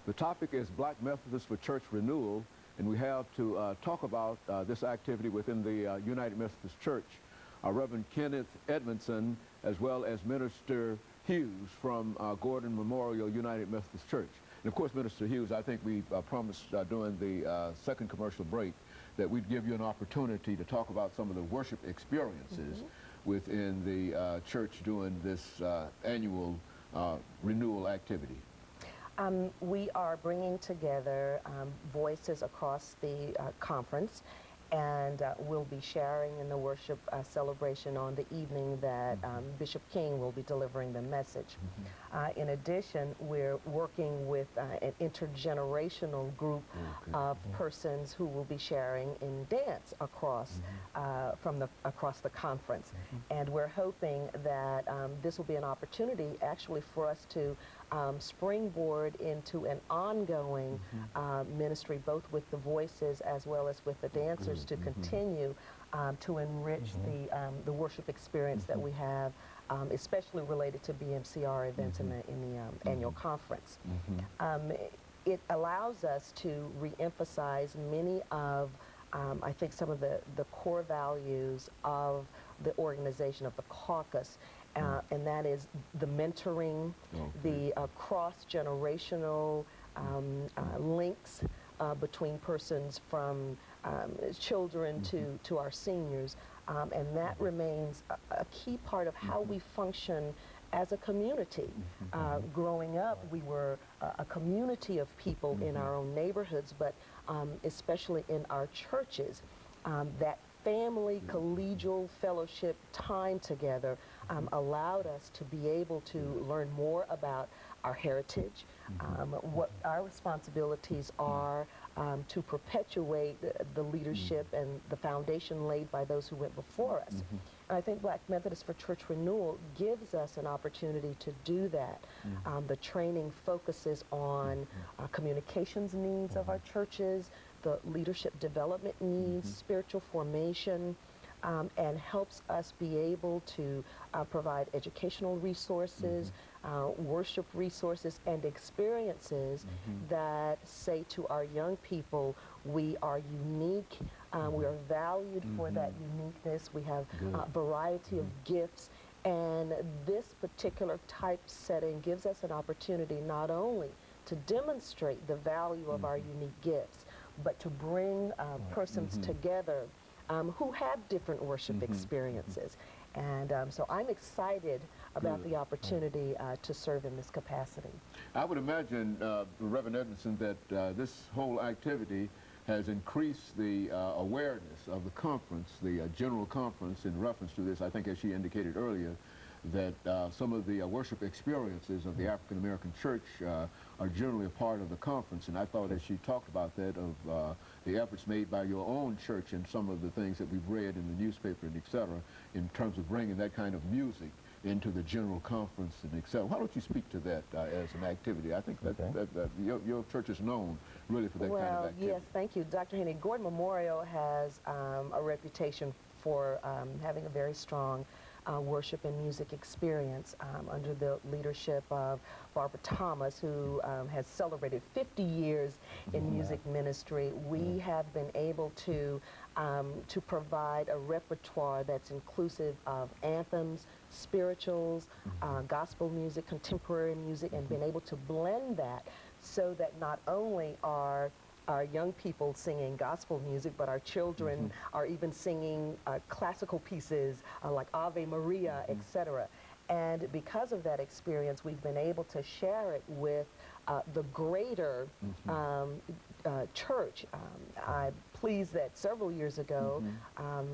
The topic is Black Methodists for Church Renewal, and we have to talk about this activity within the United Methodist Church. Reverend KEdmondson, as well as Minister Hughes from Gordon Memorial United Methodist Church. And of course, Minister Hughes, I think we promised during the second commercial break that we'd give you an opportunity to talk about some of the worship experiences within the church during this annual renewal activity. We are bringing together voices across the conference, and we'll be sharing in the worship celebration on the evening that Bishop King will be delivering the message. In addition, we're working with an intergenerational group of persons who will be sharing in dance across across the conference. And we're hoping that this will be an opportunity actually for us to springboard into an ongoing ministry, both with the voices as well as with the dancers, to continue to enrich the worship experience that we have, especially related to BMCR events in the annual conference. It allows us to reemphasize many of, I think, some of the core values of the organization of the caucus, and that is the mentoring, the cross-generational links between persons from children to our seniors, and that remains a key part of how we function as a community. Growing up, we were a community of people in our own neighborhoods, but especially in our churches. That family collegial fellowship time together allowed us to be able to learn more about our heritage, what our responsibilities are to perpetuate the leadership and the foundation laid by those who went before us. And I think Black Methodists for Church Renewal gives us an opportunity to do that. The training focuses on communications needs of our churches, the leadership development needs, spiritual formation, and helps us be able to provide educational resources, worship resources, and experiences that say to our young people, we are unique, we are valued for that uniqueness, we have a variety of gifts, and this particular type setting gives us an opportunity not only to demonstrate the value of our unique gifts, but to bring persons together who have different worship experiences. And so I'm excited about the opportunity to serve in this capacity. I would imagine, Reverend Edmondson, that this whole activity has increased the awareness of the conference, the general conference, in reference to this. I think, as she indicated earlier, that some of the worship experiences of the African American church are generally a part of the conference. And I thought, as she talked about that, of the efforts made by your own church and some of the things that we've read in the newspaper and et cetera, in terms of bringing that kind of music into the general conference and et cetera. Why don't you speak to that as an activity? I think that, that your church is known really for that kind of activity. Yes, thank you, Dr. Haney. Gordon Memorial has a reputation for having a very strong worship and music experience under the leadership of Barbara Thomas, who has celebrated 50 years in music ministry. We have been able to provide a repertoire that's inclusive of anthems, spirituals, gospel music, contemporary music, and been able to blend that so that not only are our young people singing gospel music, but our children are even singing classical pieces like Ave Maria, etc. And because of that experience, we've been able to share it with the greater church. I'm pleased that several years ago,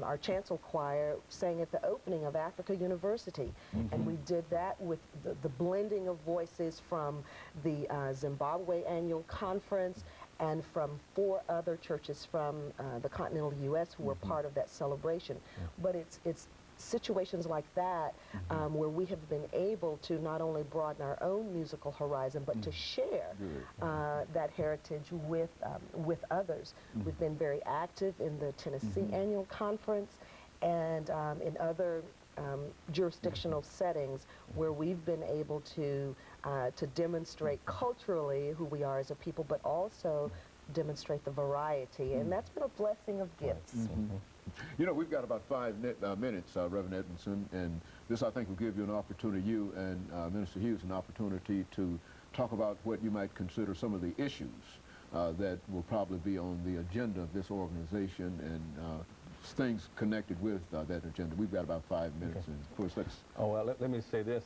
our chancel choir sang at the opening of Africa University. And we did that with the blending of voices from the Zimbabwe Annual Conference and from 4 other churches from the continental U.S. who were part of that celebration. But it's situations like that where we have been able to not only broaden our own musical horizon, but to share that heritage with others. We've been very active in the Tennessee Annual Conference and in other jurisdictional settings where we've been able to demonstrate culturally who we are as a people, but also demonstrate the variety, and that's been a blessing of gifts. You know, we've got about 5 minutes, Reverend Edmondson, and this, I think, will give you an opportunity, you and Minister Hughes, an opportunity to talk about what you might consider some of the issues that will probably be on the agenda of this organization and things connected with that agenda. We've got about 5 minutes, and of course, let's... Oh, well, let me say this.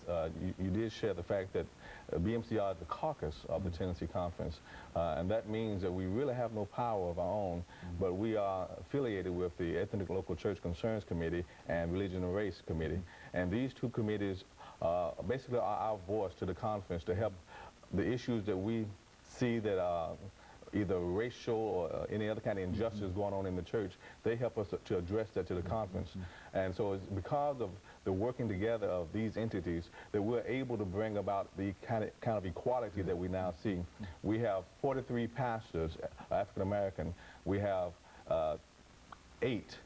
You did share the fact that BMCR is the caucus of the Tennessee Conference, and that means that we really have no power of our own, but we are affiliated with the Ethnic Local Church Concerns Committee and Religion and Race Committee, and these two committees basically are our voice to the conference to help the issues that we see that are either racial or any other kind of injustice going on in the church. They help us to address that to the conference. And so it's because of the working together of these entities that we're able to bring about the kind of equality that we now see. We have 43 pastors, African American. We have 8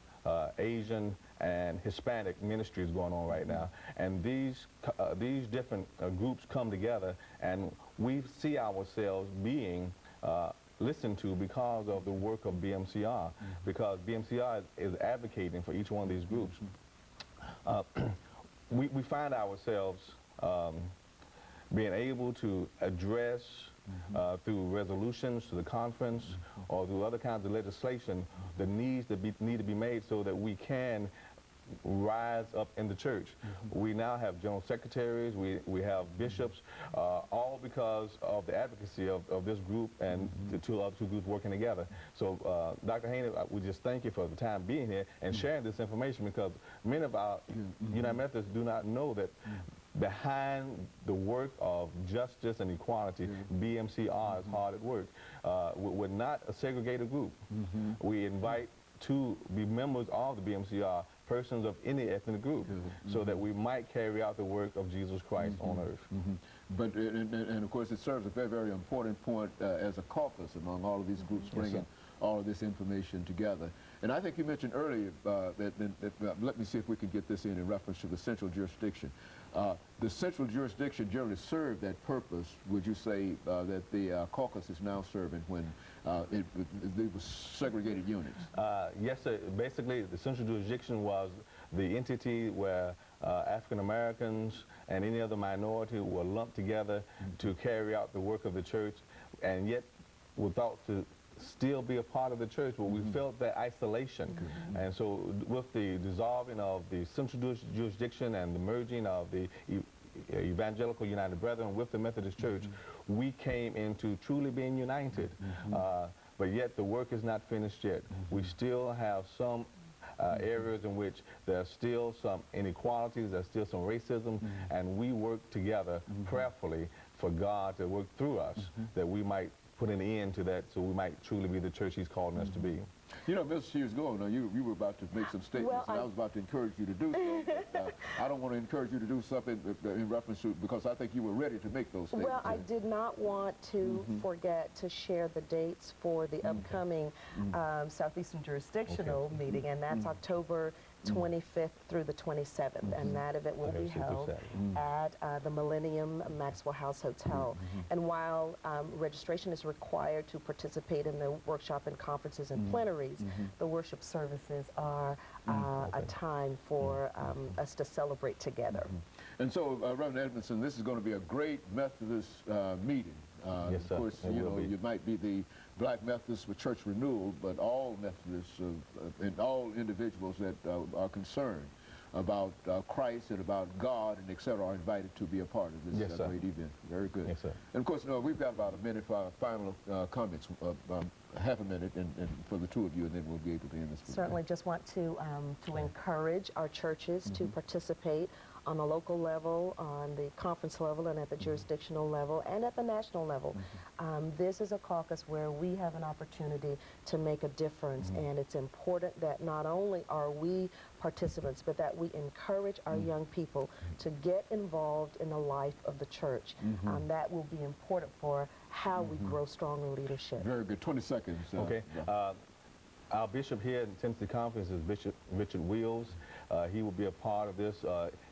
Asian and Hispanic ministries going on right now, and these different groups come together, and we see ourselves being listened to because of the work of BMCR, because BMCR is advocating for each one of these groups. We find ourselves being able to address through resolutions to the conference or through other kinds of legislation the needs that need to be made so that we can rise up in the church. We now have general secretaries, we have bishops, all because of the advocacy of this group and the two other groups working together. So Dr. Haney, we just thank you for the time being here and sharing this information, because many of our United Methodists do not know that behind the work of justice and equality, BMCR is hard at work. We're not a segregated group. We invite to be members of the BMCR persons of any ethnic group, so that we might carry out the work of Jesus Christ on earth. But, and of course, it serves a very, very important point as a caucus among all of these groups, bringing all of this information together. And I think you mentioned earlier let me see if we can get this in reference to the central jurisdiction. The central jurisdiction generally served that purpose. Would you say that the caucus is now serving when it was segregated units? Yes, sir. Basically, the central jurisdiction was the entity where African Americans and any other minority were lumped together to carry out the work of the church, and yet were thought to still be a part of the church, but we felt that isolation. And so with the dissolving of the central jurisdiction and the merging of the Evangelical United Brethren with the Methodist Church, we came into truly being united. But yet the work is not finished yet. We still have some areas in which there's still some inequalities, there's still some racism, and we work together prayerfully for God to work through us, that we might put an end to that, so we might truly be the church He's calling us to be. You know, Mrs. Hughes, go on. You were about to make some statements, and I was about to encourage you to do so. But, I don't want to encourage you to do something in reference to, because I think you were ready to make those statements. Well, I did not want to forget to share the dates for the upcoming Southeastern Jurisdictional meeting, and that's October 25th through the 27th, and that event will be held at the Millennium Maxwell House Hotel. And while registration is required to participate in the workshop and conferences and plenaries, the worship services are a time for us to celebrate together. And so, Reverend Edmondson, this is going to be a great Methodist meeting. Yes, sir. Of course, you know, you might be the Black Methodists with Church Renewal, but all Methodists and all individuals that are concerned about Christ and about God and etc. are invited to be a part of this great event. Very good. Yes, sir. And of course, we've got about a minute for our final comments, half a minute, and for the two of you, and then we'll be able to end this. Certainly just want to encourage our churches to participate on the local level, on the conference level, and at the jurisdictional level, and at the national level. This is a caucus where we have an opportunity to make a difference, and it's important that not only are we participants, but that we encourage our young people to get involved in the life of the church. That will be important for how we grow stronger leadership. Very good. 20 seconds. Okay. Our bishop here in Tennessee Conference is Bishop Richard Wills. He will be a part of this,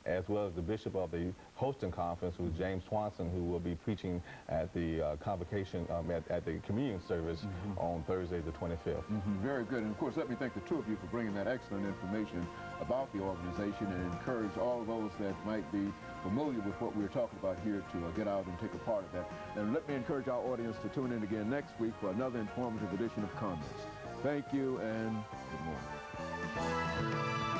as well as the bishop of the hosting conference, who is James Swanson, who will be preaching at the convocation, at the communion service on Thursday the 25th. Very good. And of course, let me thank the two of you for bringing that excellent information about the organization, and encourage all those that might be familiar with what we're talking about here to get out and take a part of that. And let me encourage our audience to tune in again next week for another informative edition of Comments. Thank you, and good morning.